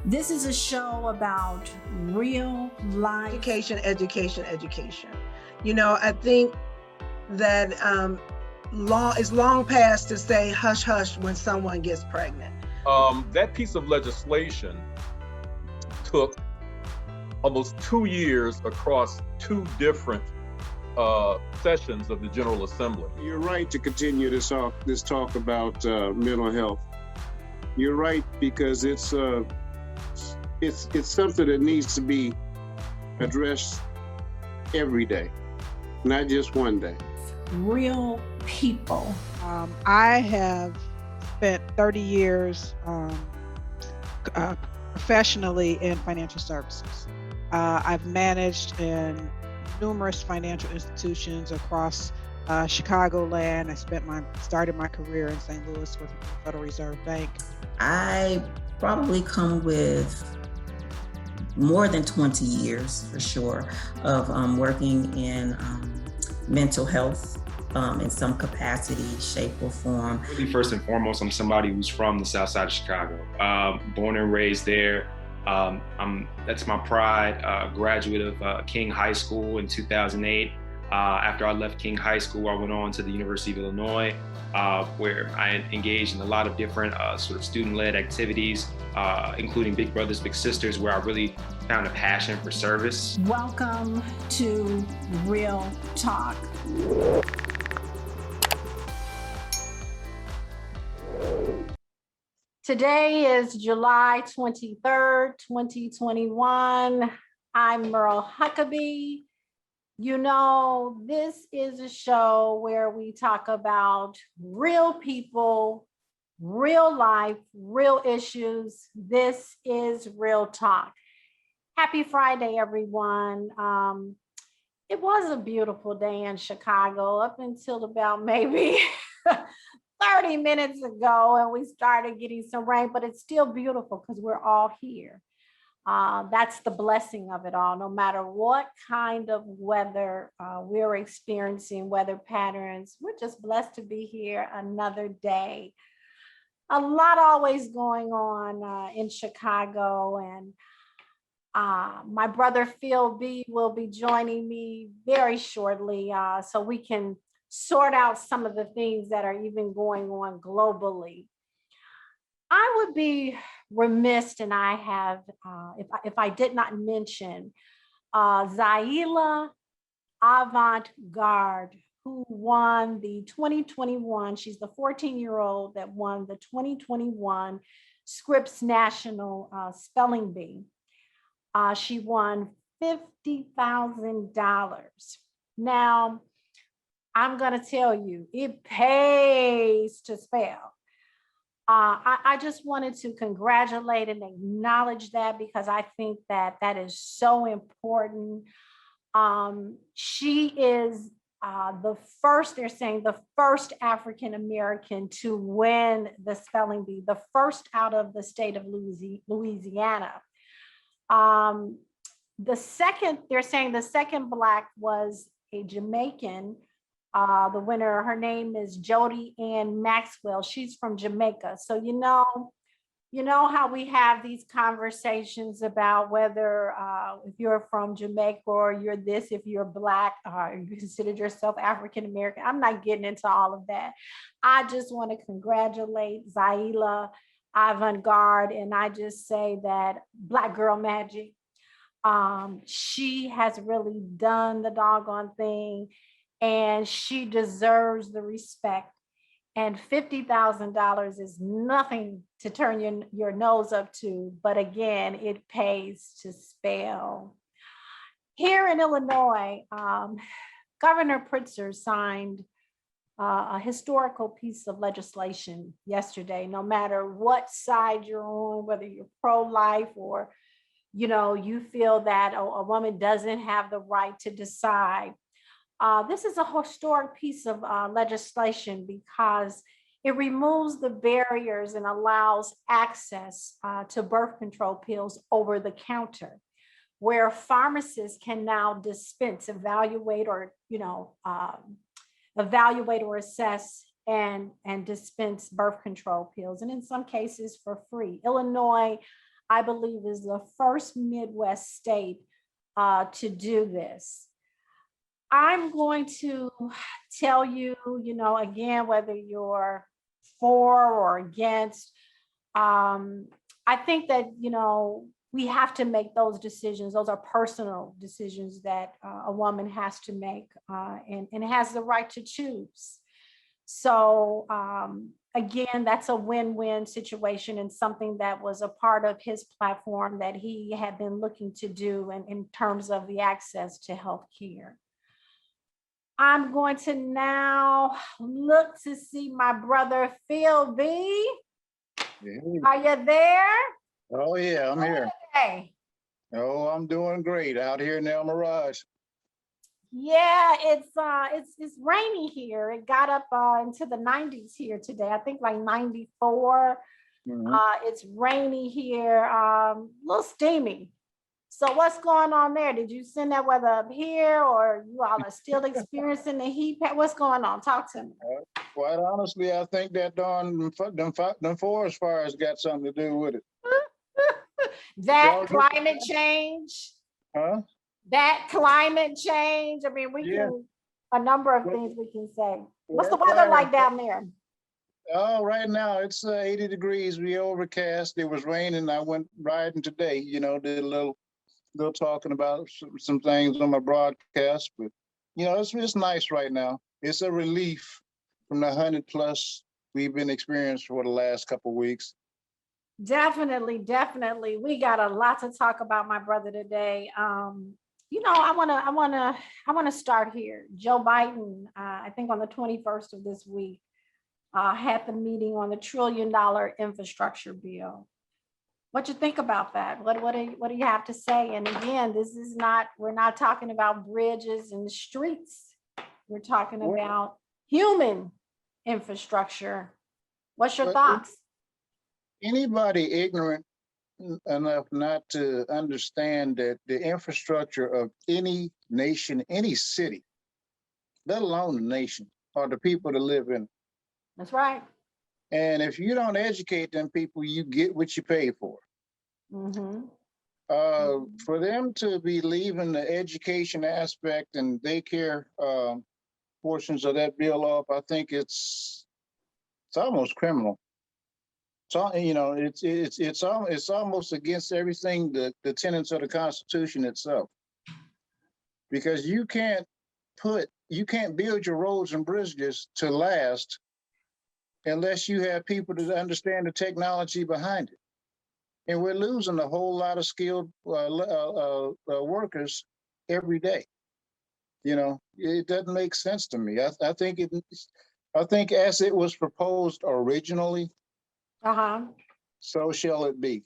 This is a show about real life. Education, education, education. I think that it's long past to say hush hush when someone gets pregnant. That piece of legislation took almost 2 years across two different sessions of the General Assembly. You're right to continue this talk about mental health. You're right, because it's something that needs to be addressed every day, not just one day. Real people. I have spent 30 years professionally in financial services. I've managed in numerous financial institutions across Chicagoland. I started my career in St. Louis with the Federal Reserve Bank. I probably come with more than 20 years for sure of working in mental health in some capacity, shape, or form. Really, first and foremost, I'm somebody who's from the South Side of Chicago, born and raised there. That's my pride. Graduate of King High School in 2008. After I left King High School, I went on to the University of Illinois, where I engaged in a lot of different sort of student-led activities, including Big Brothers Big Sisters, where I really found a passion for service. Welcome to Real Talk. Today is July 23rd, 2021. I'm Merle Huckabee. This is a show where we talk about real people, real life, real issues. This is Real Talk. Happy Friday, everyone. It was a beautiful day in Chicago up until about maybe 30 minutes ago, and we started getting some rain, but it's still beautiful because we're all here. That's the blessing of it all. No matter what kind of weather we're experiencing, weather patterns, we're just blessed to be here another day. A lot always going on in Chicago, and my brother Phil B will be joining me very shortly so we can sort out some of the things that are even going on globally. I would be remiss, and I have, if I did not mention Zaila Avant-Garde, who won the 2021, she's the 14-year-old that won the 2021 Scripps National Spelling Bee. She won $50,000. Now, I'm going to tell you, it pays to spell. I just wanted to congratulate and acknowledge that because I think that is so important. She is the first, they're saying the first African-American to win the spelling bee, the first out of the state of Louisiana. The second, they're saying the second Black was a Jamaican. The winner, her name is Jody Ann Maxwell. She's from Jamaica. So you know how we have these conversations about whether if you're from Jamaica or you're this, if you're Black, or you consider yourself African American. I'm not getting into all of that. I just want to congratulate Zaila Avant-Garde, and I just say that Black girl magic. She has really done the doggone thing, and she deserves the respect. And $50,000 is nothing to turn your nose up to, but again, it pays to spell. Here in Illinois, Governor Pritzker signed a historical piece of legislation yesterday. No matter what side you're on, whether you're pro-life or you feel that a woman doesn't have the right to decide. This is a historic piece of legislation because it removes the barriers and allows access to birth control pills over the counter, where pharmacists can now dispense, evaluate, or assess and dispense birth control pills, and in some cases for free. Illinois I believe, is the first Midwest state to do this. I'm going to tell you, again, whether you're for or against, I think that, we have to make those decisions. Those are personal decisions that a woman has to make and has the right to choose. So again, that's a win-win situation and something that was a part of his platform that he had been looking to do in terms of the access to health care. I'm going to now look to see my brother Phil B. Are you there? Oh yeah, I'm here. Okay. Oh, I'm doing great out here in El Mirage. Yeah, it's rainy here. It got up into the 90s here today. I think like 94. Mhm. It's rainy here, a little steamy. So what's going on there? Did you send that weather up here, or you all are still experiencing the heat? What's going on? Talk to me. Quite honestly, I think that them forest fires got something to do with it. That Y'all get- climate change. Huh? That climate change. I mean, we Yeah. can a number of Well, things we can say. What's the that weather fire- like down there? Oh, right now it's 80 degrees. We overcast. It was raining. I went riding today. Did a little talking about some things on my broadcast, but it's nice right now. It's a relief from the 100+ we've been experienced for the last couple of weeks. Definitely, definitely. We got a lot to talk about, my brother, today. I wanna start here. Joe Biden, I think on the 21st of this week, had the meeting on the $1 trillion infrastructure bill. What you think about that? What do you have to say? And again, we're not talking about bridges and streets. We're talking Well- about human infrastructure. What's your But thoughts? Anybody ignorant enough not to understand that the infrastructure of any nation, any city, let alone the nation, are the people that live in it. That's right. And if you don't educate them people, you get what you pay for. Mm-hmm. For them to be leaving the education aspect and daycare portions of that bill off, I think it's almost criminal. So it's almost against everything the tenets of the Constitution itself, because you can't build your roads and bridges to last unless you have people that understand the technology behind it. And we're losing a whole lot of skilled workers every day. It doesn't make sense to me. I think as it was proposed originally, Uh-huh. so shall it be,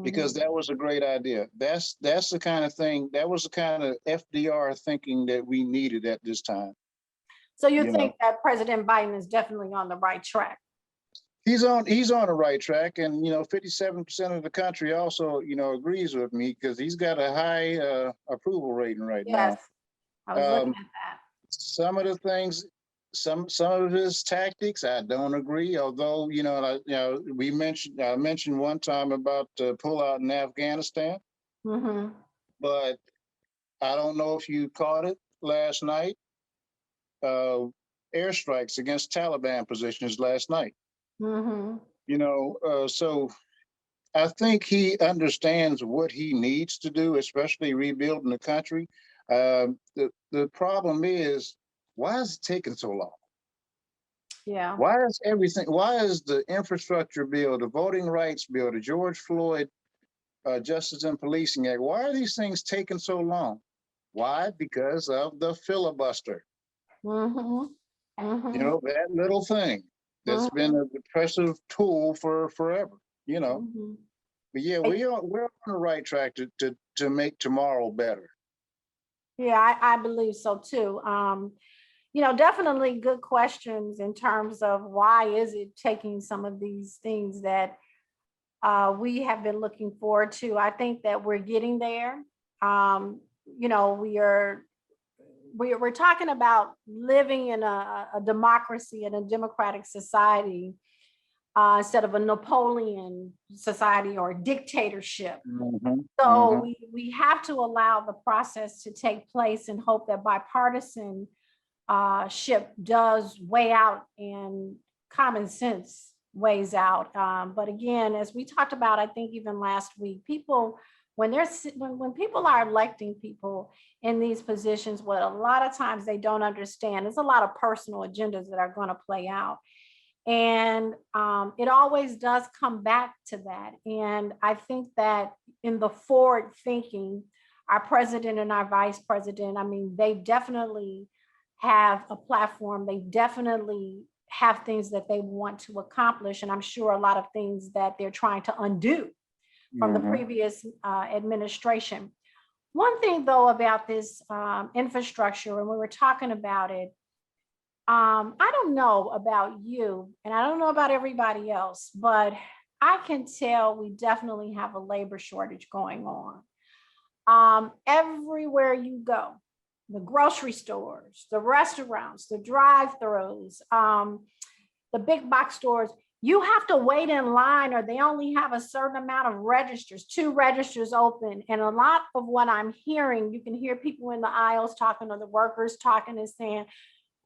because that was a great idea. That's the kind of thing, that was the kind of FDR thinking that we needed at this time. So you think that President Biden is definitely on the right track? He's on the right track, and 57% of the country also agrees with me, because he's got a high approval rating right now. Yes, I was looking at that. Some of the things, some of his tactics, I don't agree. Although I mentioned one time about pullout in Afghanistan, Mm-hmm. but I don't know if you caught it last night. Airstrikes against Taliban positions last night. Mm-hmm. So I think he understands what he needs to do, especially rebuilding the country. The problem is, why is it taking so long? Yeah. Why is the infrastructure bill, the voting rights bill, the George Floyd Justice and Policing Act, why are these things taking so long? Why? Because of the filibuster. Mm-hmm. Mm-hmm. That little thing that's been a depressive tool for forever. Mm-hmm. But yeah, we're on the right track to make tomorrow better. Yeah, I believe so too. Definitely good questions in terms of why is it taking some of these things that we have been looking forward to. I think that we're getting there. We're talking about living in a democracy, in a democratic society. instead of a Napoleon society or a dictatorship. Mhm, So mhm. we have to allow the process to take place and hope that bipartisan ship does weigh out and common sense weighs out. But again, as we talked about, I think even last week, people, when people are electing people in these positions, what a lot of times they don't understand, there's a lot of personal agendas that are going to play out. And it always does come back to that. And I think that in the forward thinking, our president and our vice president, I mean, they definitely have a platform. They definitely have things that they want to accomplish. And I'm sure a lot of things that they're trying to undo from the Mhm. previous administration. One thing though about this infrastructure, and we were talking about it, I don't know about you, and I don't know about everybody else, but I can tell we definitely have a labor shortage going on. Everywhere you go, the grocery stores, the restaurants, the drive-throughs, the big box stores, you have to wait in line, or they only have a certain amount of registers, 2 registers open. And a lot of what I'm hearing, you can hear people in the aisles talking, or the workers talking and saying,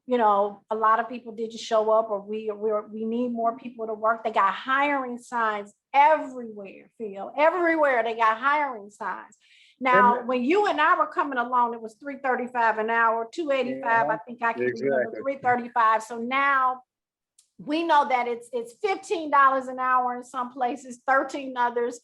you know, a lot of people did just show up, or we need more people to work. They got hiring signs everywhere, Phil, everywhere they got hiring signs. Now, when you and I were coming along, it was $3.35 an hour, $2.85. I think I can remember Exactly. $3.35. So now we know that it's $15 an hour in some places, 13 others,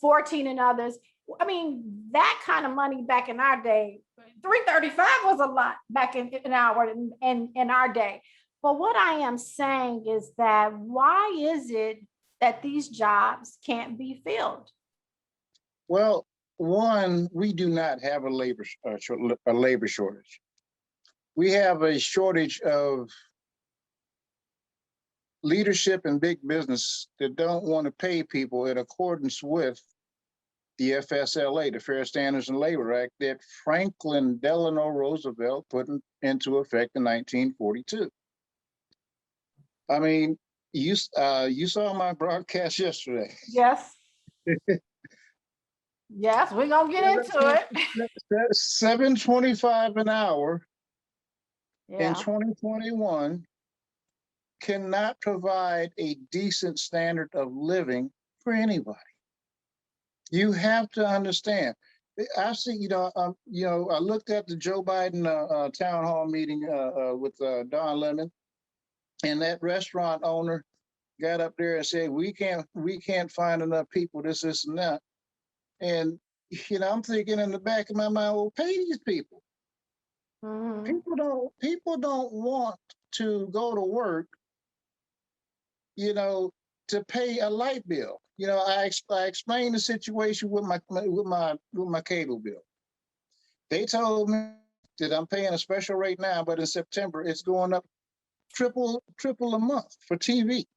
14 in others. I mean, that kind of money back in our day, $3.35 was a lot back in an hour in our day. But what I am saying is that why is it that these jobs can't be filled? Well, one, we do not have a labor shortage. We have a shortage of leadership in big business that don't want to pay people in accordance with the FSLA, the Fair Standards and Labor Act, that Franklin Delano Roosevelt put into effect in 1942. I mean, you saw my broadcast yesterday. Yes. Yes, we're gonna get into it. $7.25 an hour in Yeah. 2021 cannot provide a decent standard of living for anybody. You have to understand. I see, I looked at the Joe Biden town hall meeting with Don Lemon, and that restaurant owner got up there and said, "We can't find enough people. This, and that." And I'm thinking in the back of my mind, well, pay these people. Mhm. People don't want to go to work, to pay a light bill. I explained the situation with my cable bill. They told me that I'm paying a special rate now, but in September it's going up triple a month for TV.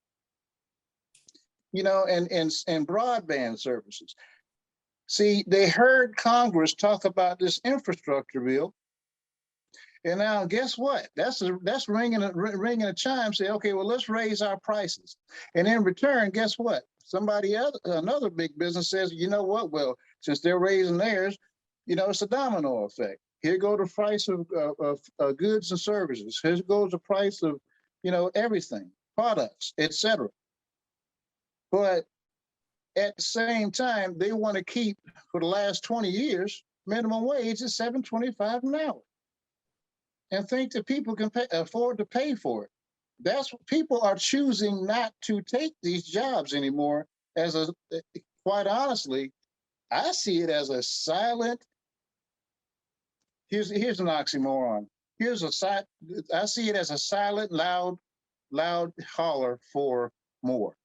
And broadband services. See, they heard Congress talk about this infrastructure bill, and now guess what? That's ringing a chime. Say, okay, well, let's raise our prices, and in return, guess what? Another big business says, you know what? Well, since they're raising theirs, it's a domino effect. Here go the price of goods and services. Here goes the price of, everything, products, etc. But at the same time, they want to keep, for the last 20 years, minimum wage is $7.25 an hour, and think that people can afford to pay for it. That's what people are choosing not to take these jobs anymore. Quite honestly, I see it as a silent. Here's an oxymoron. I see it as a silent, loud holler for more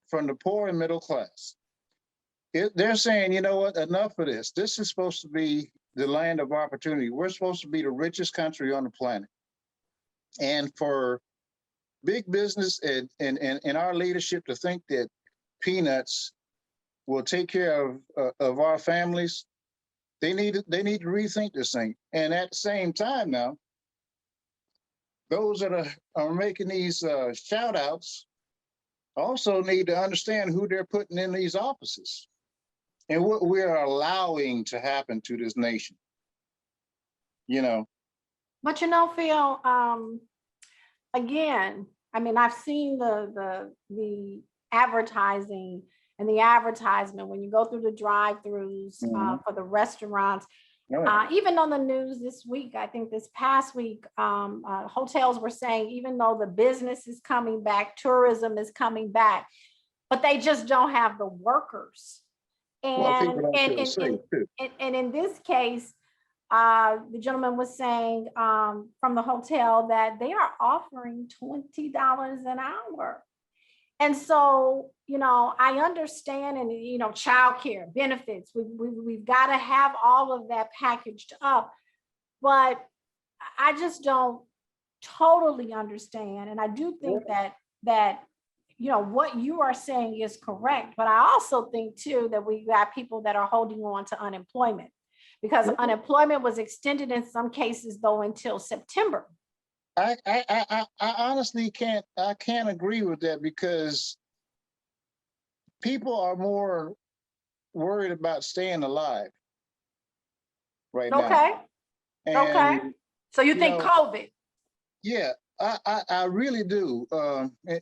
from the poor and middle class. They're saying, you know what, enough of this. This is supposed to be the land of opportunity. We're supposed to be the richest country on the planet. And for big business and our leadership to think that peanuts will take care of our families, they need to rethink this thing. And at the same time now, those that are making these shout outs also need to understand who they're putting in these offices and what we're allowing to happen to this nation. You know, But Phil, again, I mean, I've seen the advertising and the advertisement when you go through the drive-throughs for the restaurants. Even on the news this week, I think this past week, hotels were saying, even though the business is coming back, tourism is coming back, but they just don't have the workers. well, people And don't and feel safe too. and in this case, the gentleman was saying from the hotel that they are offering $20 an hour. And so, I understand, and childcare benefits, we've got to have all of that packaged up, but I just don't totally understand. And I do think that what you are saying is correct, but I also think too that we got people that are holding on to unemployment, because unemployment was extended in some cases though until September. I honestly can't agree with that, because people are more worried about staying alive right now. Okay. And, So you think COVID? Yeah, I really do,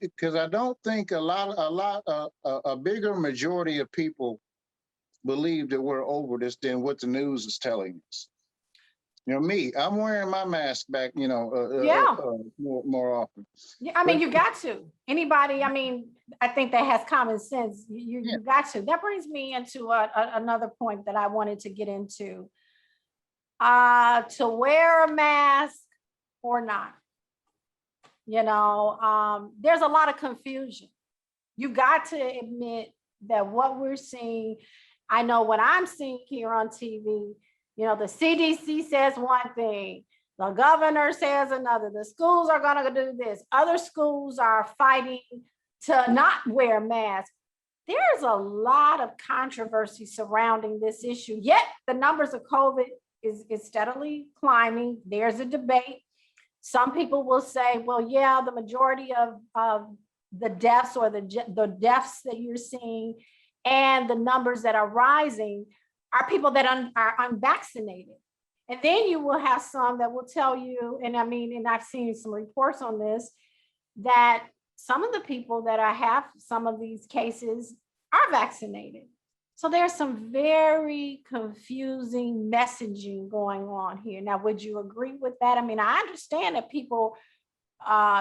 because I don't think a bigger majority of people believe that we're over this than what the news is telling us. Me, I'm wearing my mask back, more often. Yeah, I mean, you got to. Anybody, I mean, I think that has common sense. You got to. That brings me into another point that I wanted to get into. To wear a mask or not. There's a lot of confusion. You got to admit that what we're seeing, I know what I'm seeing here on TV, the CDC says one thing, the governor says another, the schools are going to do this, other schools are fighting to not wear masks. There's a lot of controversy surrounding this issue, yet the numbers of COVID is steadily climbing. There's a debate. Some people will say, well, yeah, the majority of the deaths or the deaths that you're seeing and the numbers that are rising are people that are unvaccinated. And then you will have some that will tell you, and I've seen some reports on this, that some of the people that have some of these cases are vaccinated. So there's some very confusing messaging going on here. Now, would you agree with that? I understand that people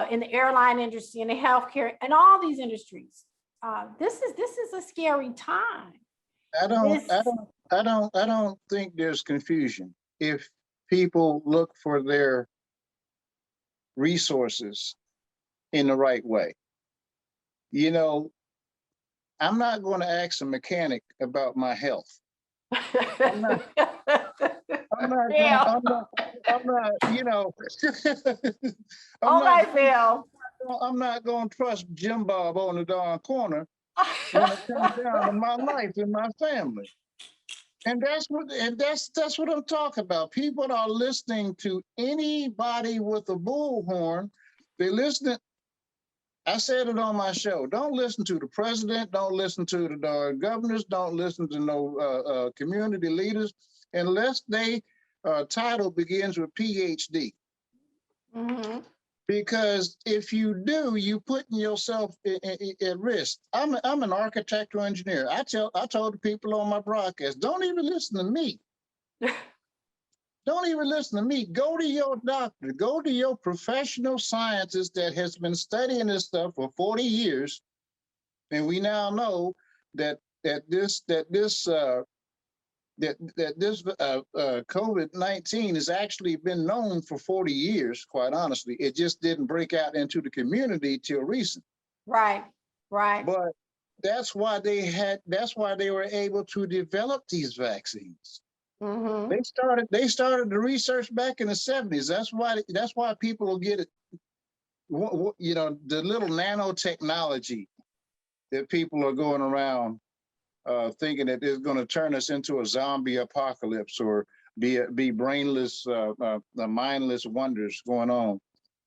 in the airline industry, in the healthcare, and all these industries, this is a scary time. I don't think there's confusion if people look for their resources in the right way. I'm not going to ask a mechanic about my health. I'm not going to trust Jim Bob on the darn corner when it comes down to my life and my family. And that's what I'm talking about. People are listening to anybody with a bullhorn. They listen. I said it on my show. Don't listen to the president. Don't listen to the governors. Don't listen to no community leaders unless they title begins with PhD. Mm-hmm. Because if you do, you putting yourself at risk. I'm an architectural engineer. I told the people on my broadcast, don't even listen to me. Don't even listen to me. Go to your doctor. Go to your professional scientist that has been studying this stuff for 40 years. And we now know that this COVID-19 has actually been known for 40 years, quite honestly. It just didn't break out into the community till recent. Right. But that's why they were able to develop these vaccines. Mm-hmm. They started the research back in the 70s. That's why people will get it. The little nanotechnology that people are going around thinking that it's going to turn us into a zombie apocalypse or be brainless, mindless wonders going on.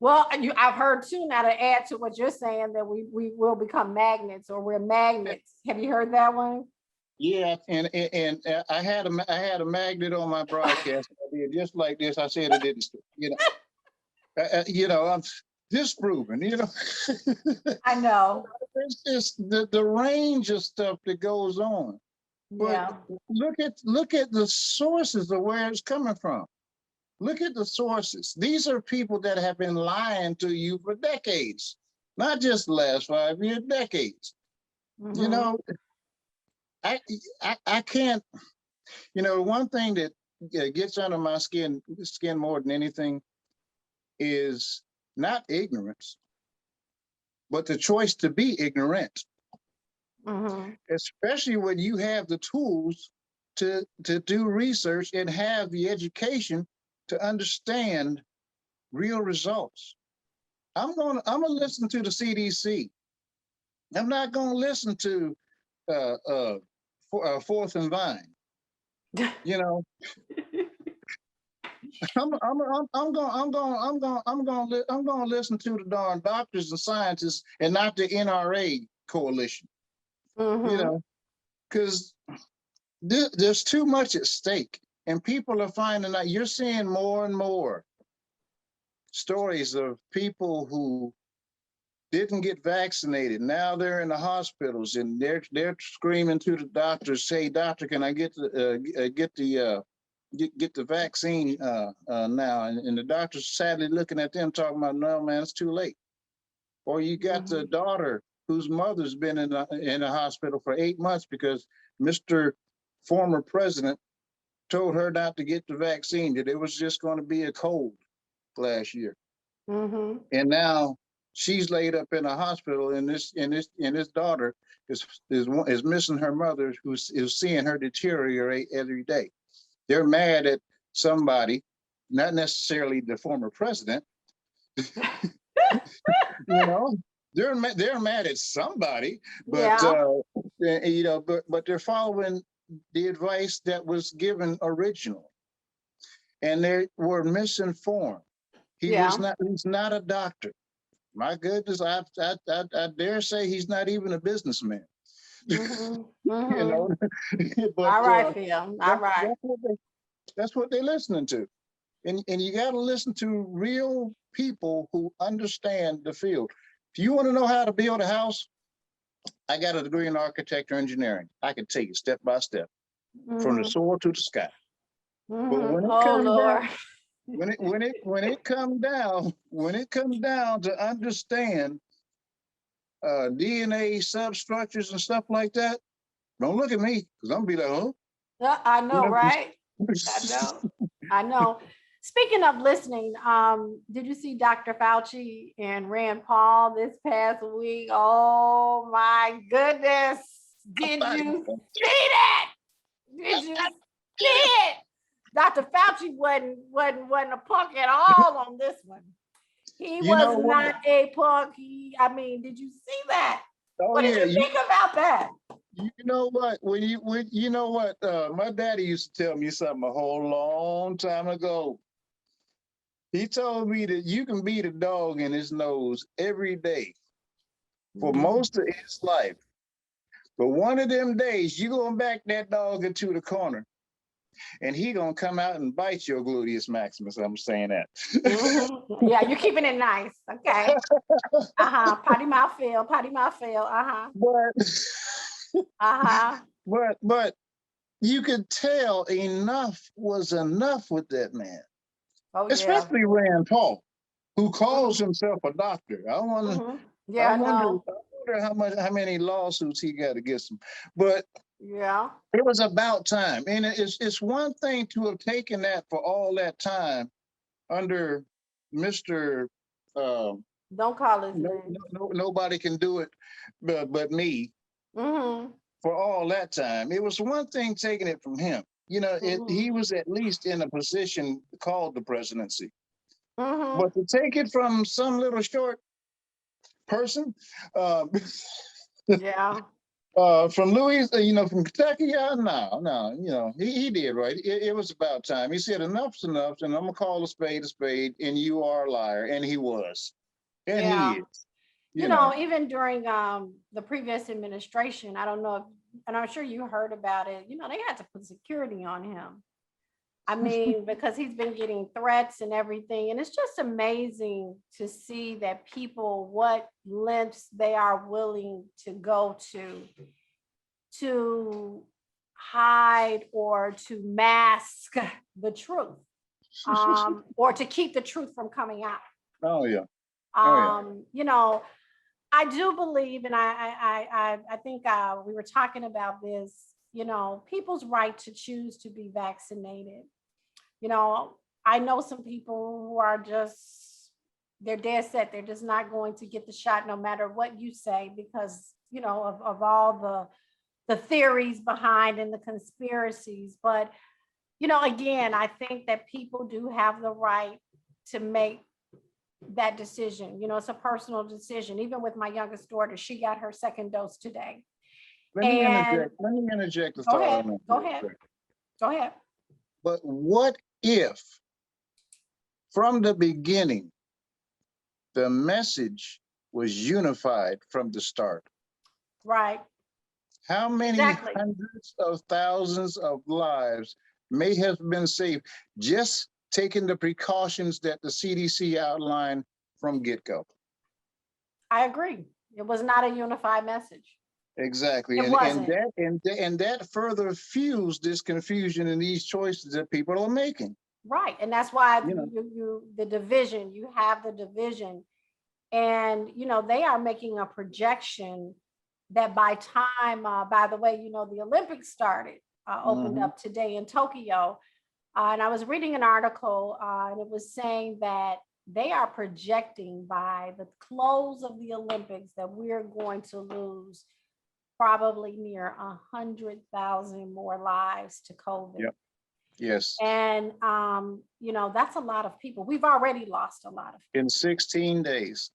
Well, I've heard too, now to add to what you're saying, that we will become magnets, or we're magnets. Have you heard that one? Yeah, and I had a magnet on my broadcast. I did just like this. I said it didn't. I'm disproven. I know. It's just the range of stuff that goes on. But Yeah. look at the sources of where it's coming from. Look at the sources. These are people that have been lying to you for decades, not just the last 5 years, decades. Mhm. I can't. One thing that gets under my skin more than anything is not ignorance, but the choice to be ignorant. Mhm. Especially when you have the tools to do research and have the education to understand real results. I'm gonna listen to the CDC. I'm not gonna listen to Fourth and Vine. I'm gonna listen to the darn doctors and scientists and not the NRA coalition. Mhm. Because there's too much at stake, and people are finding out. You're seeing more and more stories of people who didn't get vaccinated. Now they're in the hospitals and they're screaming to the doctors, "Say, doctor, can I get the vaccine now?" And the doctor's sadly looking at them, talking about, "No, man, it's too late." Or you got the daughter whose mother's been in the hospital for 8 months because Mr. Former President told her not to get the vaccine, that it was just going to be a cold last year. Mhm. And now she's laid up in a hospital, and this daughter is missing her mother, who's seeing her deteriorate every day. They're mad at somebody, not necessarily the former president. They're mad at somebody, but Yeah. but they're following the advice that was given originally, and they were misinformed. He's not a doctor. My goodness, I dare say he's not even a businessman. Mhm. you Mhm. know, but All right, Phil. All right. that's what they're listening to, and you got to listen to real people who understand the field. If you want to know how to build a house, I got a degree in architecture engineering. I can tell you step by step, from the Mhm. soil to the sky. But Mhm. when it Oh comes down, Lord. when it comes down to understand DNA substructures and stuff like that, don't look at me, because I'm gonna be like, huh? Yeah, I know, right? I know. I know. Speaking of listening, did you see Dr. Fauci and Rand Paul this past week? Oh my goodness. Did you see that? Did you see it? Dr. Fauci wasn't a punk at all on this one. He You was know what? not a punk. Did you see that? Oh What did yeah, you think about that? you know what? My daddy used to tell me something a whole long time ago. He told me that you can beat a dog in his nose every day for most of his life. But one of them days, you gonna back that dog into the corner, and he gonna come out and bite your gluteus maximus. I'm saying that. Yeah, you're keeping it nice. Okay. Potty mouth Phil. Potty mouth Phil. But Uh-huh. but you could tell enough was enough with that man, Oh yeah. especially Rand Paul, who calls himself a doctor. Yeah, I know. I wonder how many lawsuits he got against him. But Yeah. it was about time, and it's one thing to have taken that for all that time under Mr. Don't call his name. Nobody can do it but me. Mm-hmm. For all that time, it was one thing taking it from him. He was at least in a position called the presidency. Mm-hmm. But to take it from some little short person, Yeah. From Louis, from Kentucky, yeah, no, he did right. It was about time. He said enough's enough, and I'm gonna call a spade, and you are a liar, and he was, and he Yeah. is. Even during the previous administration, I don't know if, and I'm sure you heard about it, they had to put security on him. I mean, because he's been getting threats and everything. And it's just amazing to see that people, what lengths they are willing to go to hide or to mask the truth, or to keep the truth from coming out. Oh yeah. Oh yeah. I do believe, and I think we were talking about this, people's right to choose to be vaccinated. I know some people who are they're dead set. They're just not going to get the shot no matter what you say because, of all the theories behind and the conspiracies. But, again, I think that people do have the right to make that decision. It's a personal decision. Even with my youngest daughter, she got her second dose today. Let me interject a Go thought ahead. on that. Go ahead. But what if, from the beginning, the message was unified from the start? Right. How many Exactly. hundreds of thousands of lives may have been saved just taking the precautions that the CDC outlined from get-go? I agree. It was not a unified message. Exactly. It wasn't. And that further fuels this confusion and these choices that people are making. Right. And that's why the division, you have the division. And, they are making a projection that by time, by the way, the Olympics started, opened up today in Tokyo. And I was reading an article and it was saying that they are projecting by the close of the Olympics that we're going to lose probably near 100,000 more lives to COVID. Yep. Yes. And, that's a lot of people. We've already lost a lot of people. In 16 days.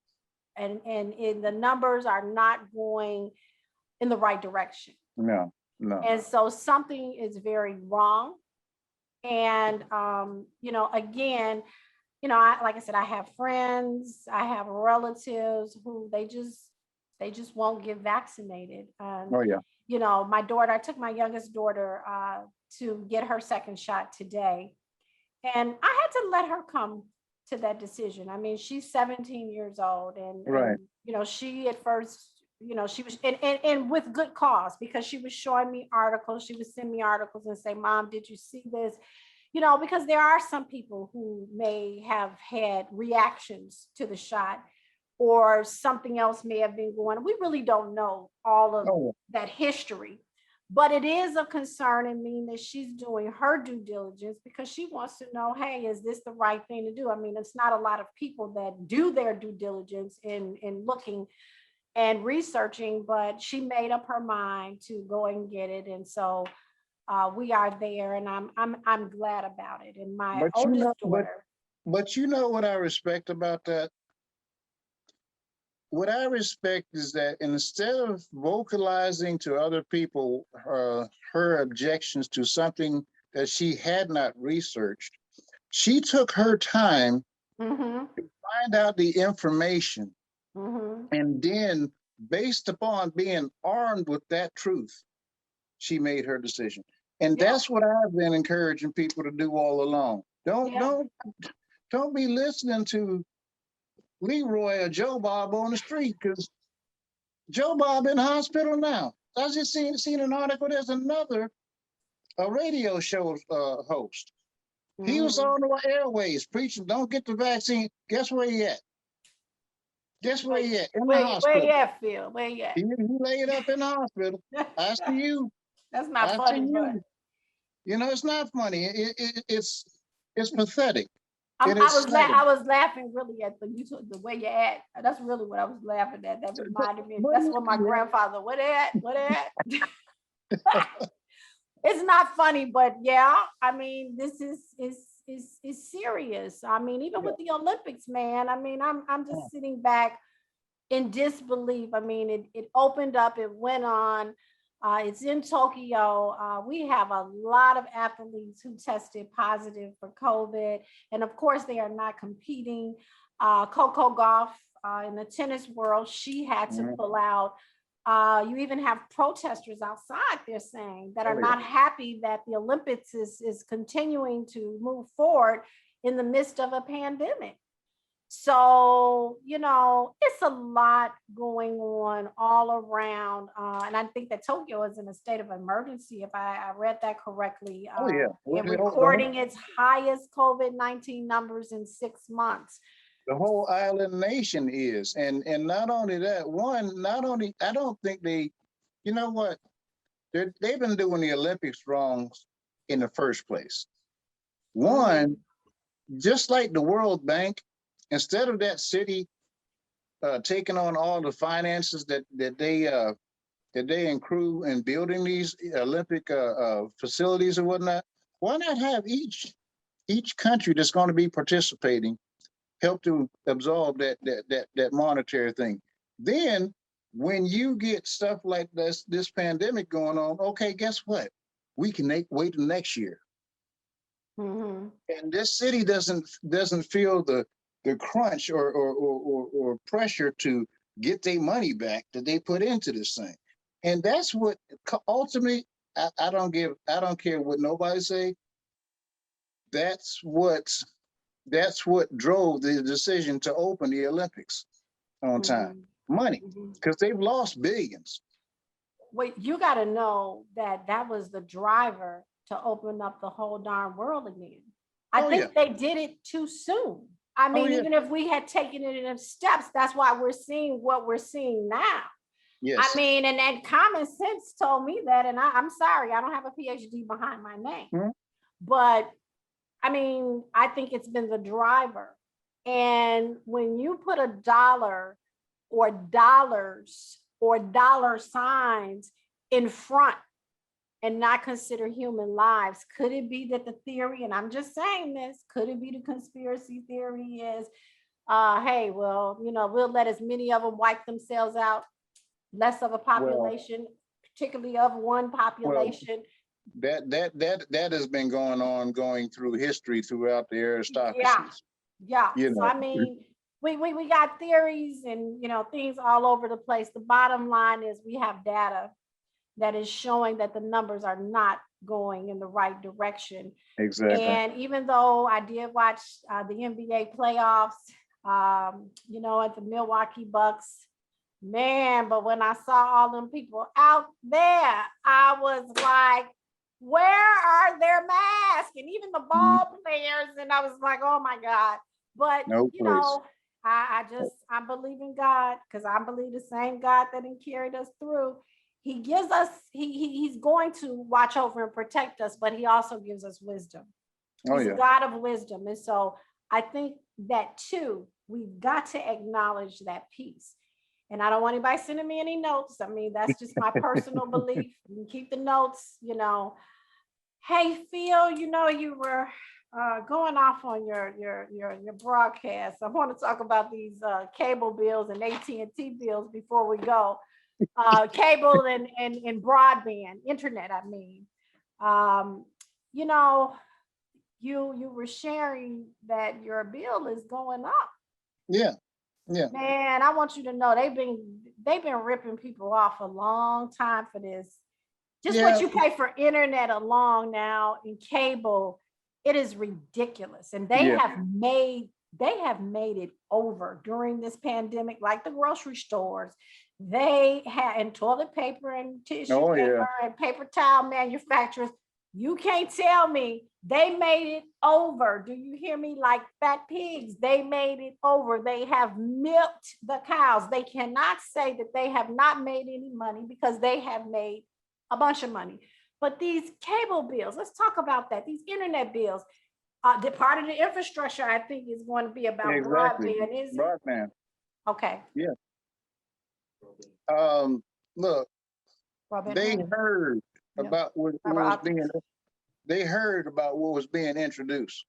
And in the numbers are not going in the right direction. No. And so something is very wrong. And, again, like I said, I have friends, I have relatives who they just won't get vaccinated. Oh yeah. My daughter, I took my youngest daughter to get her second shot today. And I had to let her come to that decision. I mean, she's 17 years old and, right. She at first, she was, and with good cause, because she was showing me articles. She would send me articles and say, Mom, did you see this? Because there are some people who may have had reactions to the shot or something else may have been going on. We really don't know all of that history, but it is of concern and mean that she's doing her due diligence because she wants to know, hey, is this the right thing to do? I mean, it's not a lot of people that do their due diligence in looking and researching, but she made up her mind to go and get it. And so we are there, and I'm glad about it. And my oldest daughter. But you know what I respect about that? What I respect is that instead of vocalizing to other people her objections to something that she had not researched, she took her time to find out the information. And then, based upon being armed with that truth, she made her decision. And that's what I've been encouraging people to do all along. Don't be listening to Leroy or Joe Bob on the street, because Joe Bob in the hospital now. I just seen an article. There's another radio show host. He was on the airways preaching, don't get the vaccine. Guess where he at? Guess where he at? In the hospital. Where you at, Phil? Where you at? He laid up in the hospital. I see you. That's not funny, but it's not funny. It's pathetic. I was laughing really at the way you at. That's really what I was laughing at. That reminded me. That's what my grandfather. What at? It's not funny, but yeah. I mean, this is serious. I mean, even with the Olympics, man. I mean, I'm just sitting back in disbelief. I mean, it opened up, it went on. It's in Tokyo. We have a lot of athletes who tested positive for COVID. And of course, they are not competing. Coco Gauff in the tennis world, she had to pull out. You even have protesters outside, they're saying, that are not happy that the Olympics is continuing to move forward in the midst of a pandemic. So, it's a lot going on all around. And I think that Tokyo is in a state of emergency, if I read that correctly. And recording its highest COVID-19 numbers in 6 months. The whole island nation is. And not only that, I don't think you know what? They've been doing the Olympics wrong in the first place. One, just like the World Bank, instead of that city taking on all the finances that they accrue in building these Olympic facilities or whatnot, why not have each country that's going to be participating help to absorb that monetary thing? Then when you get stuff like this pandemic going on, okay, guess what? We can wait till next year. And this city doesn't feel the crunch or pressure to get their money back that they put into this thing. And that's what ultimately, I don't care what nobody say. That's what drove the decision to open the Olympics on time. Money, because they've lost billions. Wait, you got to know that was the driver to open up the whole darn world again. I think they did it too soon. I mean, even if we had taken it in steps, that's why we're seeing what we're seeing now. Yes. I mean, and common sense told me that, and I'm sorry, I don't have a PhD behind my name. But I mean, I think it's been the driver. And when you put a dollar or dollars or dollar signs in front and not consider human lives, could it be that the theory, and I'm just saying this, could it be the conspiracy theory is, hey, well, we'll let as many of them wipe themselves out, less of a population, particularly of one population. That has been going through history throughout the aristocracies. Yeah. So I mean, we got theories and things all over the place. The bottom line is we have data that is showing that the numbers are not going in the right direction. Exactly. And even though I did watch the NBA playoffs, at the Milwaukee Bucks, man, but when I saw all them people out there, I was like, where are their masks? And even the ball players, and I was like, oh my God. But I believe in God, because I believe the same God that carried us through. He gives us, he's going to watch over and protect us, but he also gives us wisdom. He's a God of wisdom. And so I think that too, we've got to acknowledge that piece. And I don't want anybody sending me any notes. I mean, that's just my personal belief. You can keep the notes, Hey, Phil, you were going off on your broadcast. I want to talk about these cable bills and AT&T bills before we go. Cable and broadband, internet, I mean. You were sharing that your bill is going up. Yeah. Man, I want you to know they've been ripping people off a long time for this. Just what you pay for internet alone now in cable, it is ridiculous. And they have made it over during this pandemic, like the grocery stores. They had, and toilet paper and tissue paper and paper towel manufacturers. You can't tell me they made it over. Do you hear me? Like fat pigs, they made it over. They have milked the cows. They cannot say that they have not made any money, because they have made a bunch of money. But these cable bills, let's talk about that. These internet bills, the part of the infrastructure, I think, is going to be about broadband. Is broadband? Okay. Yeah. Look, Broadband they heard about what was being. They heard about what was being introduced,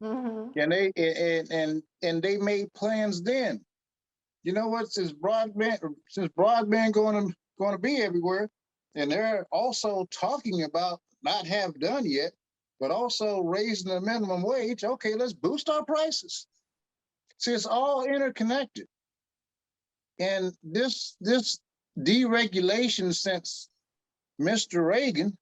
and they made plans then. you know what, since broadband going to be everywhere, and they're also talking about, not have done yet, but also raising the minimum wage. Okay, let's boost our prices. See, it's all interconnected. And this deregulation since Mr. Reagan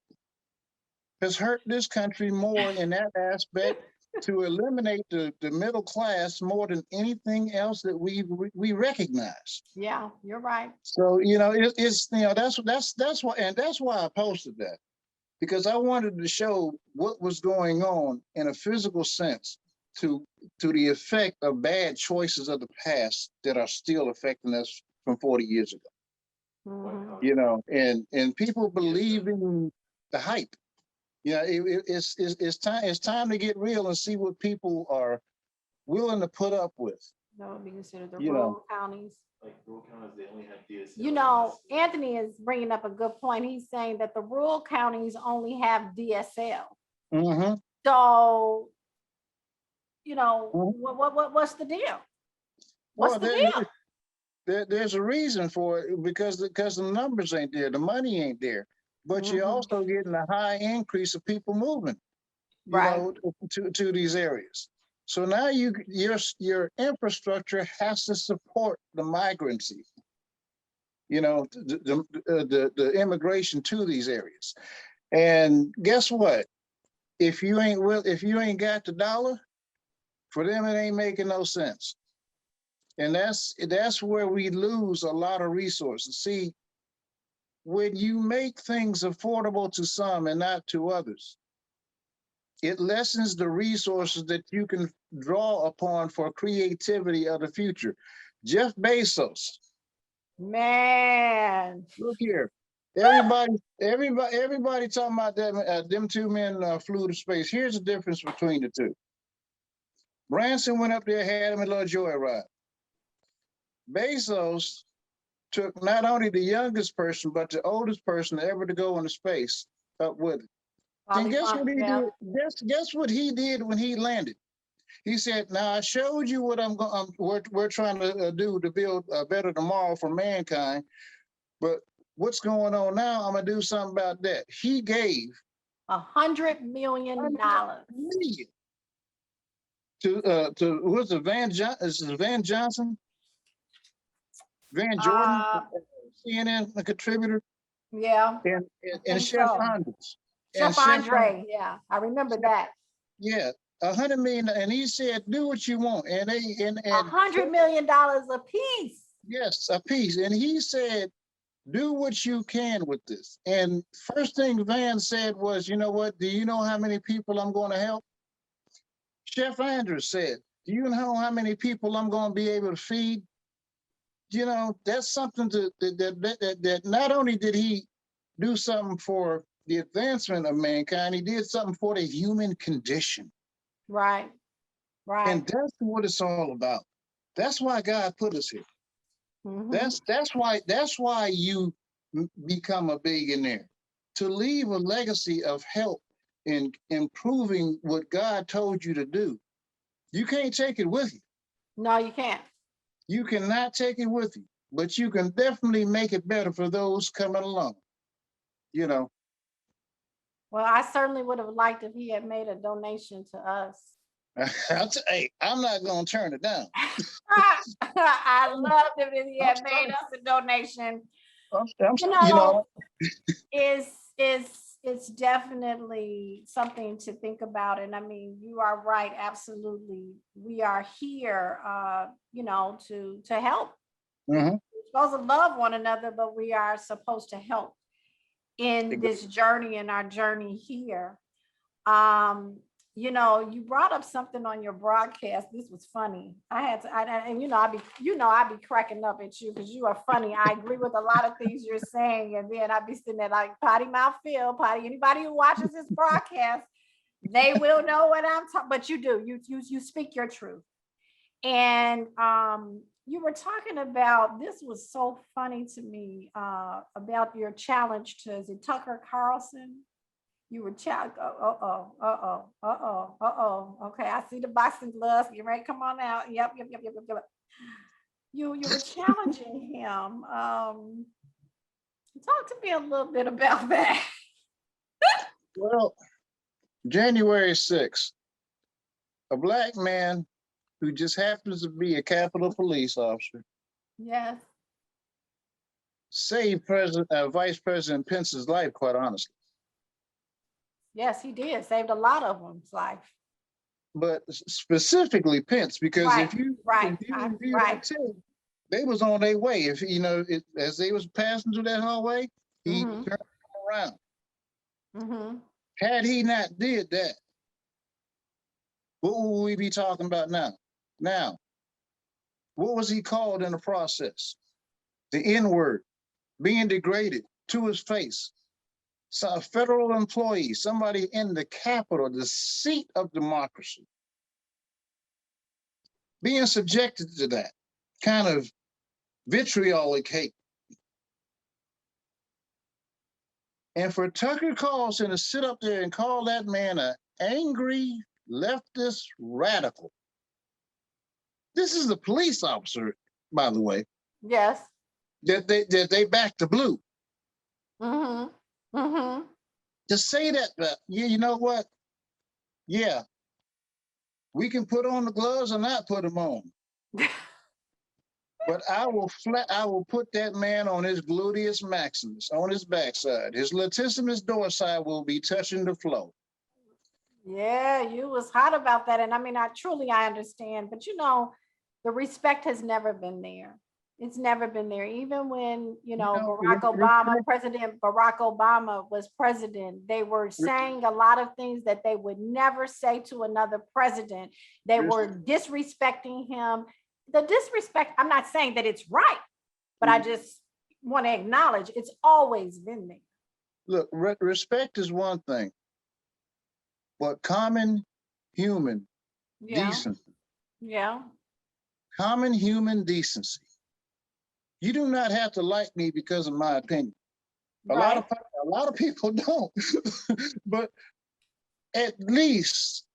has hurt this country more in that aspect, to eliminate the middle class more than anything else that we recognize. Yeah, you're right. So, it's, that's why, and that's why I posted that, because I wanted to show what was going on in a physical sense to the effect of bad choices of the past that are still affecting us from 40 years ago. Mhm. And people believe in the hype. It's time to get real and see what people are willing to put up with. That would be considered the You know. rural counties. You know, Anthony is bringing up a good point. He's saying that the rural counties only have DSL. Mm-hmm. So, Mhm. what's the deal? What's the deal? There's a reason for it, because the numbers ain't there, the money ain't there, but you're Mhm. also getting a high increase of people moving, Right. to these areas. So now your infrastructure has to support the migrancy, the immigration to these areas. And guess what? If you ain't got the dollar, for them it ain't making no sense. And that's where we lose a lot of resources. See, when you make things affordable to some and not to others, it lessens the resources that you can draw upon for creativity of the future. Jeff Bezos, Man. look here. Everybody talking about them two men flew to space. Here's the difference between the two. Branson went up there, had him a little joyride. Bezos took not only the youngest person, but the oldest person ever to go into space up with him. And guess what he did? Guess what he did when he landed? He said, "Now I showed you what we're trying to do to build a better tomorrow for mankind. But what's going on now? I'm gonna do something about that." He gave $100 million. $100 million to what's the Van Johnson, Van Jordan, CNN, a contributor, Yeah. and I and think Chef so. Andres. Chef Andre. Yeah, I remember that. Yeah, $100 million, and he said, "Do what you want," and $100 million a piece. yes, a piece. And he said, "Do what you can with this." And first thing Van said was, "You know what? Do you know how many people I'm going to help?" Chef Andrews said, "Do you know how many people I'm going to be able to feed?" That's something that not only did he do something for the advancement of mankind, he did something for the human condition. Right. Right. And that's what it's all about. That's why God put us here. Mhm. That's why you become a billionaire, to leave a legacy of help in improving what God told you to do. You can't take it with you. No, you can't. You cannot take it with you, but you can definitely make it better for those coming along. Well, I certainly would have liked if he had made a donation to us. Hey, I'm not gonna turn it down. I loved it if he had made us a donation. It's definitely something to think about. And I mean, you are right, absolutely. We are here, to help. Mhm. We're supposed to love one another, but we are supposed to help in this journey, in our journey here. You brought up something on your broadcast. This was funny. I'd be cracking up at you because you are funny. I agree with a lot of things you're saying, and then I'd be sitting there like potty mouth Phil, potty. Anybody who watches this broadcast, they will know what I'm talking. But you do. You speak your truth, and you were talking about, this was so funny to me, about your challenge to, is it Tucker Carlson? You were okay, I see the boxing gloves. You ready? Come on out. Yep. you were challenging him. Talk to me a little bit about that. Well, January 6th, a black man who just happens to be a Capitol Police officer Yes. saved Vice President Pence's life, quite honestly. Yes, he did. Saved a lot of them's life. But specifically Pence, because Right, if you right, review right. that tape, they was on their way. If you know, as they was passing through that hallway, he Mhm. turned around. Mm-hmm. Had he not did that, what would we be talking about now? Now, what was he called in the process? The N-word, being degraded to his face. So a federal employee, somebody in the Capitol, the seat of democracy, being subjected to that kind of vitriolic hate. And for Tucker Carlson to sit up there and call that man an angry leftist radical. This is the police officer, by the way, Yes. that they backed the blue. Mm-hmm. Mm-hmm. To say that, you know what? Yeah, we can put on the gloves or not put them on. But I will put that man on his gluteus maximus, on his backside. His latissimus dorsi will be touching the floor. Yeah, you was hot about that. And I mean, I understand, but the respect has never been there. It's never been there. Even when, President Barack Obama was president, they were saying a lot of things that they would never say to another president. They were disrespecting him. The disrespect, I'm not saying that it's right, but I just want to acknowledge it's always been there. Look, respect is one thing, but common human decency. Yeah. Common human decency. You do not have to like me because of my opinion. A lot of people don't, but at least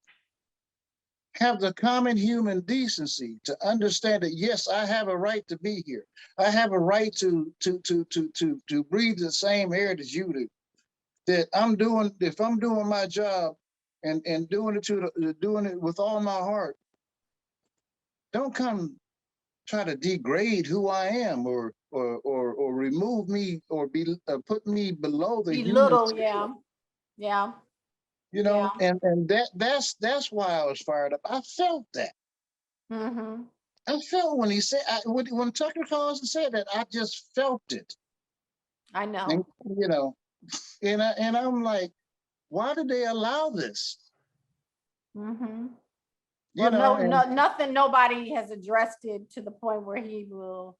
have the common human decency to understand that yes, I have a right to be here. I have a right to breathe the same air that you do. That if I'm doing my job and doing it with all my heart, don't come try to degrade who I am or remove me or put me below the human Belittle, scale. yeah. And that's why I was fired up. I felt that. Mm-hmm. I felt when he said when Tucker Carlson said that, I just felt it. I know. And I'm like, why did they allow this? Mm-hmm. Nothing. Nobody has addressed it to the point where he will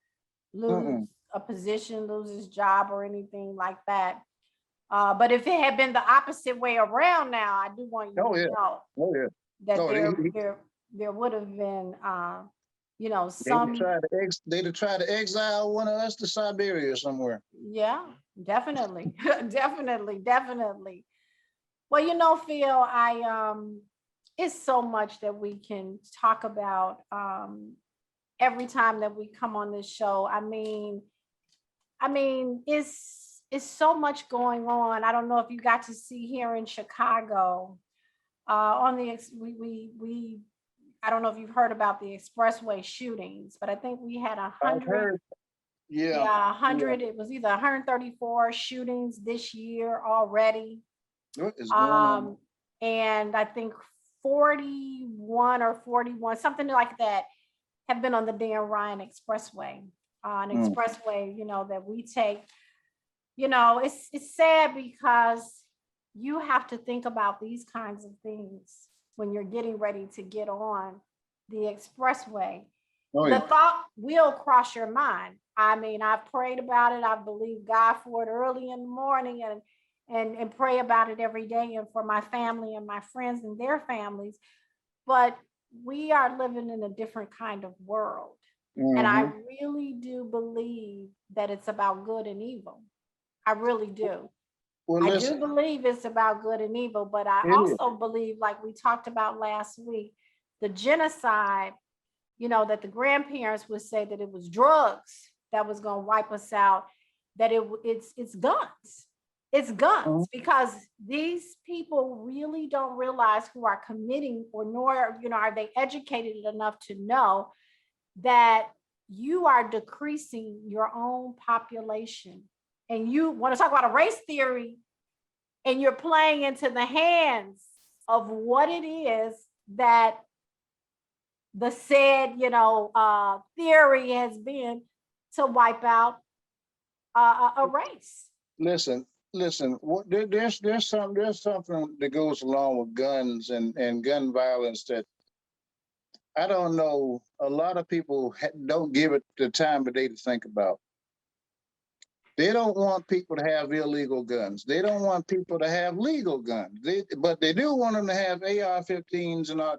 lose a position, lose his job, or anything like that. But if it had been the opposite way around, now I do want you to know that there would have been, some. They'd have tried to exile one of us to Siberia somewhere. Yeah, definitely, definitely. Well, Phil, it's so much that we can talk about every time that we come on this show. I mean, it's so much going on. I don't know if you got to see here in Chicago on the we I don't know if you've heard about the expressway shootings, but I think we had 100. Yeah, 100. It was either 134 shootings this year already. What is going on? And I think 41 or 41, something like that, have been on the damn Ryan Expressway. An expressway, that we take. It's sad because you have to think about these kinds of things when you're getting ready to get on the expressway. The thought will cross your mind. I mean, I've prayed about it. I've believed God for it early in the morning and pray about it every day, and for my family and my friends and their families. But we are living in a different kind of world. And I really do believe that it's about good and evil. I really do. I do believe it's about good and evil, but I also believe, like we talked about last week, the genocide that the grandparents would say that it was drugs that was going to wipe us out, that it's guns. It's guns, because these people really don't realize who are committing, or nor, are they educated enough to know that you are decreasing your own population. And you want to talk about a race theory, and you're playing into the hands of what it is that the said, theory has been to wipe out a race. Listen, there's something that goes along with guns and gun violence that I don't know. A lot of people don't give it the time of day to think about. They don't want people to have illegal guns. They don't want people to have legal guns. But they do want them to have AR-15s and all.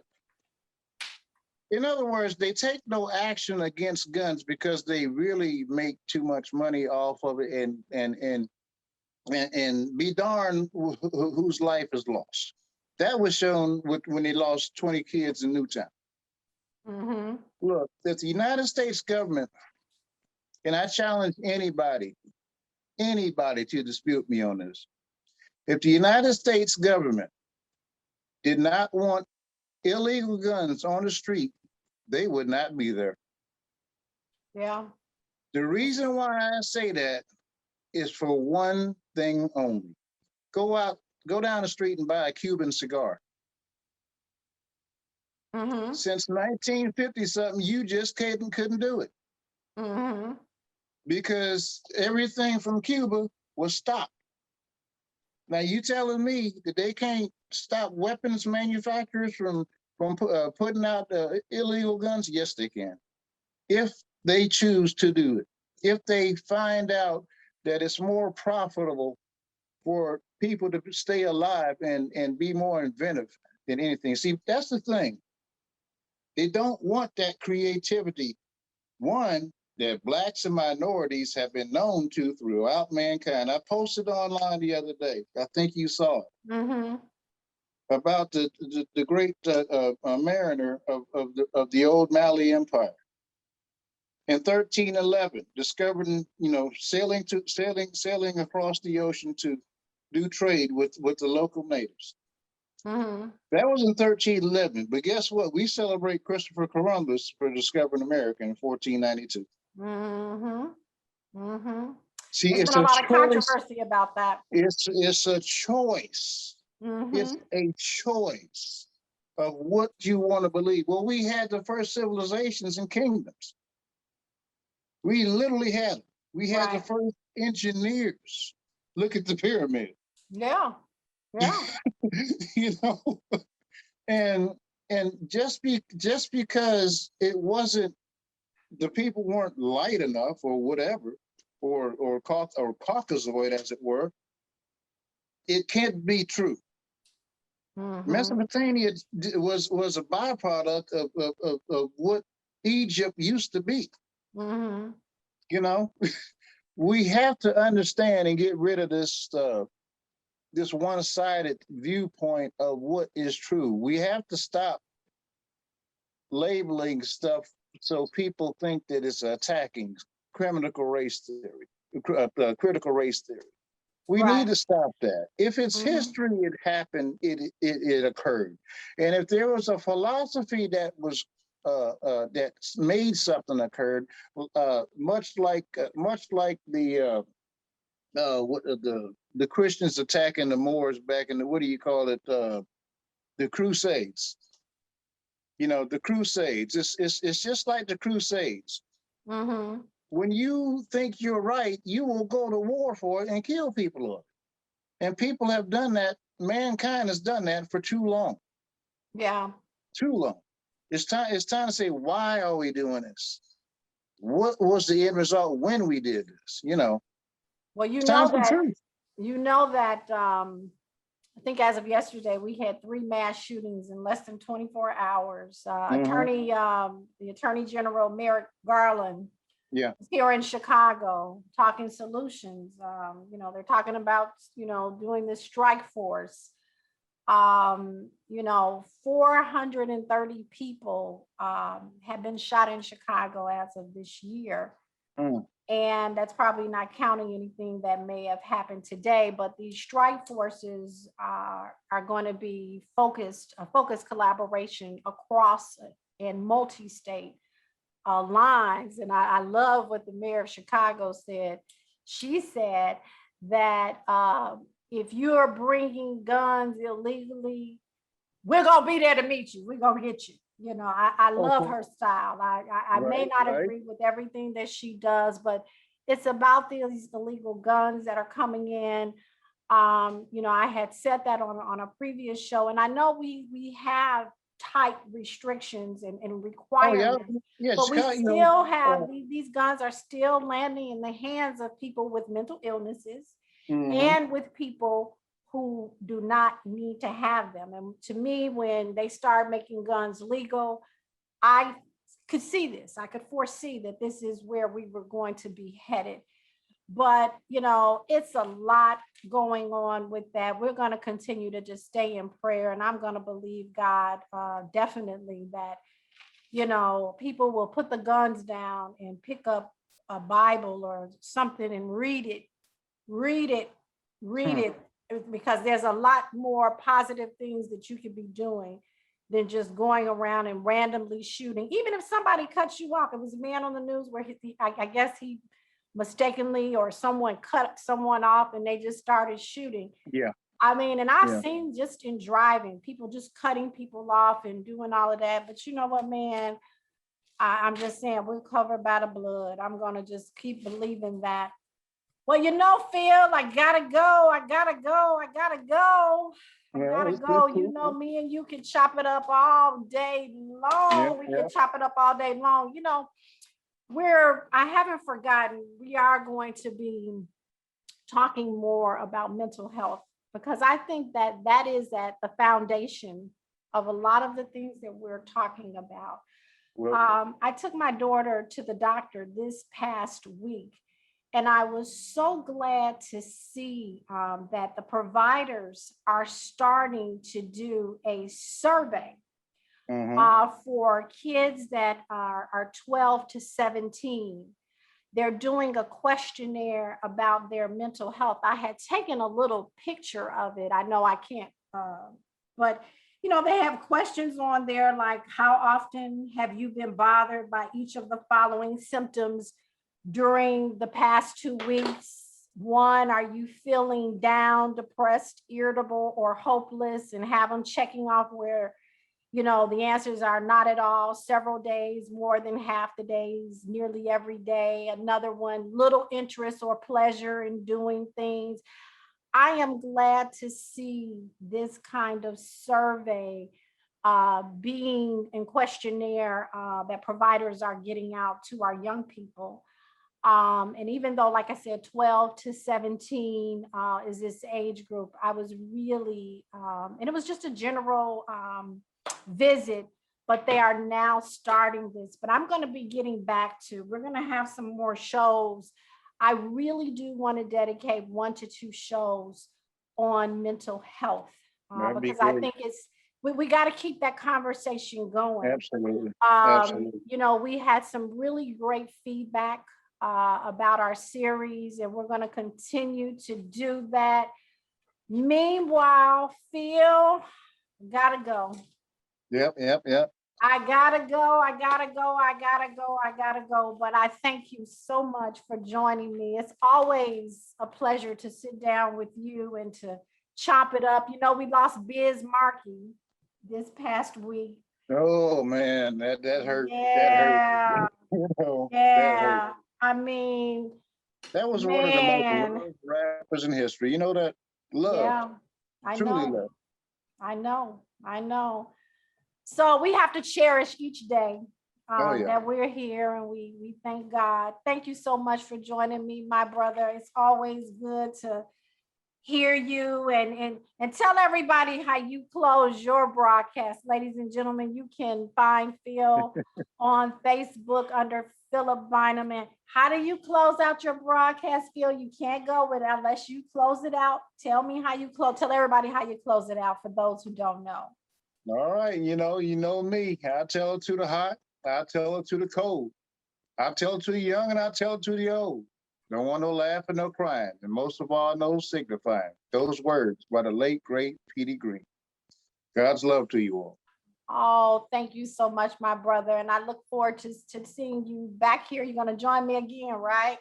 In other words, they take no action against guns because they really make too much money off of it, and be darned whose life is lost. That was shown when they lost 20 kids in Newtown. Mm-hmm. Look, if the United States government, and I challenge anybody to dispute me on this, if the United States government did not want illegal guns on the street, they would not be there. Yeah. The reason why I say that is for one thing only. Go down the street and buy a Cuban cigar. Mm-hmm. Since 1950 something, you just couldn't do it. Mm-hmm. Because everything from Cuba was stopped. Now you telling me that they can't stop weapons manufacturers from putting out illegal guns? Yes, they can. If they choose to do it. If they find out that it's more profitable for people to stay alive and be more inventive than anything. See, that's the thing. They don't want that creativity. One, that blacks and minorities have been known to throughout mankind. I posted online the other day. I think you saw it. Mm-hmm. About the great mariner of the old Mali Empire. In 1311, discovering, sailing across the ocean to do trade with the local natives. Mm-hmm. That was in 1311. But guess what? We celebrate Christopher Columbus for discovering America in 1492. Mm-hmm. Mm-hmm. See, There's it's been a a lot of choice. controversy about that. It's a choice. Mm-hmm. It's a choice of what you want to believe. Well, we had the first civilizations and kingdoms. We literally had them. We had the first engineers. Look at the pyramid. Yeah. Yeah. And just because it wasn't, the people weren't light enough or whatever, or Caucasoid as it were, it can't be true. Mm-hmm. Mesopotamia was a byproduct of what Egypt used to be. Mm-hmm. We have to understand and get rid of this this one-sided viewpoint of what is true. We have to stop labeling stuff so people think that it's attacking critical race theory. We need to stop that. If it's history, it happened, it occurred. And if there was a philosophy that was that made something occurred, much like the Christians attacking the Moors back in the, what do you call it, the Crusades. The Crusades. It's just like the Crusades. Mm-hmm. When you think you're right, you will go to war for it and kill people of it. And people have done that. Mankind has done that for too long. Yeah. Too long. It's time to say, why are we doing this? What was the end result when we did this? Well, it's time for truth. I think as of yesterday, we had 3 mass shootings in less than 24 hours. The Attorney General Merrick Garland is here in Chicago talking solutions. They're talking about, doing this strike force. You know, 430 people have been shot in Chicago as of this year. Mm. And that's probably not counting anything that may have happened today, but these strike forces are going to be focused collaboration across and multi-state lines. And I love what the mayor of Chicago said. She said that if you're bringing guns illegally, we're going to be there to meet you. We're going to get you. You know, I love her style. I may not agree with everything that she does, but it's about these illegal guns that are coming in. You know, I had said that on a previous show, and I know we have tight restrictions and requirements, Yeah, but we Scott, you know, still have these guns are still landing in the hands of people with mental illnesses mhm. and with people who do not need to have them. And to me, when they start making guns legal, I could see this. I could foresee that this is where we were going to be headed. But, you know, it's a lot going on with that. We're going to continue to just stay in prayer. And I'm going to believe God definitely that, you know, people will put the guns down and pick up a Bible or something and read it, because there's a lot more positive things that you could be doing than just going around and randomly shooting. Even if somebody cuts you off, it was a man on the news where I guess he mistakenly or someone cut someone off and they just started shooting. Yeah. I mean, and I've Yeah. seen just in driving, people just cutting people off and doing all of that. But you know what, man? I'm just saying we're covered by the blood. I'm going to just keep believing that. Well, you know, Phil, I gotta go. I gotta go. You know, me and you can chop it up all day long. We can chop it up all day long. You know, I haven't forgotten, we are going to be talking more about mental health, because I think that is at the foundation of a lot of the things that we're talking about. Well, I took my daughter to the doctor this past week, and I was so glad to see that the providers are starting to do a survey for kids that are 12 to 17. They're doing a questionnaire about their mental health. I had taken a little picture of it. I know I can't, but you know, they have questions on there like, how often have you been bothered by each of the following symptoms during the past 2 weeks? 1, are you feeling down, depressed, irritable, or hopeless? And have them checking off where, you know, the answers are not at all, several days, more than half the days, nearly every day. Another one, little interest or pleasure in doing things. I am glad to see this kind of survey being in questionnaire that providers are getting out to our young people. And even though, like I said, 12 to 17 is this age group, I was really, and it was just a general visit, but they are now starting this. But I'm going to be getting back to, we're going to have some more shows. I really do want to dedicate 1 to 2 shows on mental health because I think we got to keep that conversation going. absolutely. Absolutely. You know, we had some really great feedback about our series, and we're going to continue to do that. Meanwhile, Phil, gotta go. Yep. I gotta go. But I thank you so much for joining me. It's always a pleasure to sit down with you and to chop it up. You know, we lost Biz Markey this past week. Oh man, that hurt. Yeah. That hurt. Yeah. I mean, that was one of the most loved rappers in history. You know that? Love. Yeah, I Truly know. love. I know. So we have to cherish each day Yeah. that we're here, and we thank God. Thank you so much for joining me, my brother. It's always good to hear you and tell everybody how you close your broadcast. Ladies and gentlemen, you can find Phil on Facebook under Philip Bynum. And how do you close out your broadcast, Phil? You can't go with it unless you close it out. Tell me how you close. Tell everybody how you close it out for those who don't know. All right, you know me. I tell it to the hot, I tell it to the cold. I tell it to the young and I tell it to the old. Don't want no laughing, no crying, and most of all, no signifying. Those words by the late, great Petey Green. God's love to you all. Oh, thank you so much, my brother. And I look forward to seeing you back here. You're going to join me again, right?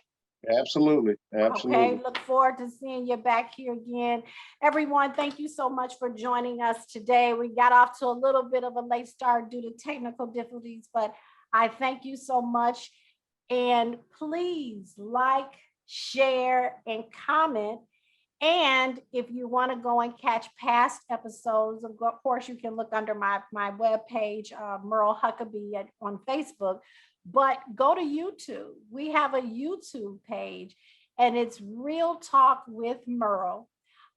Absolutely, absolutely. Okay, look forward to seeing you back here again. Everyone, thank you so much for joining us today. We got off to a little bit of a late start due to technical difficulties, but I thank you so much. And please like, share, and comment. And if you want to go and catch past episodes, of course, you can look under my webpage, Merle Huckabee on Facebook, but go to YouTube. We have a YouTube page and it's Real Talk with Merle.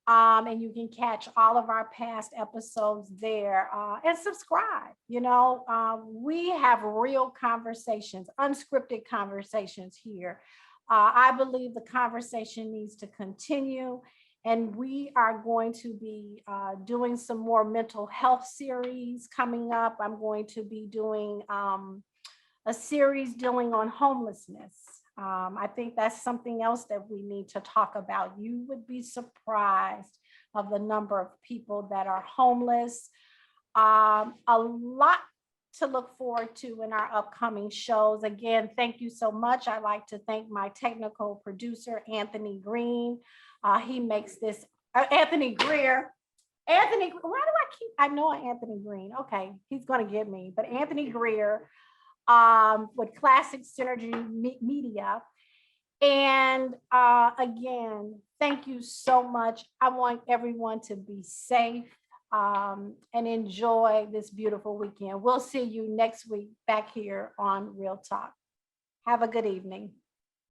And you can catch all of our past episodes there and subscribe. We have real conversations, unscripted conversations here. I believe the conversation needs to continue, and we are going to be doing some more mental health series coming up. I'm going to be doing a series dealing on homelessness. I think that's something else that we need to talk about. You would be surprised of the number of people that are homeless. A lot to look forward to in our upcoming shows. Again, thank you so much. I'd like to thank my technical producer, Anthony Green. He makes this, Anthony Greer. Anthony, why do I know Anthony Green? Okay, he's going to get me, but Anthony Greer with Classic Synergy Media. And again, thank you so much. I want everyone to be safe and enjoy this beautiful weekend. We'll see you next week back here on Real Talk. Have a good evening.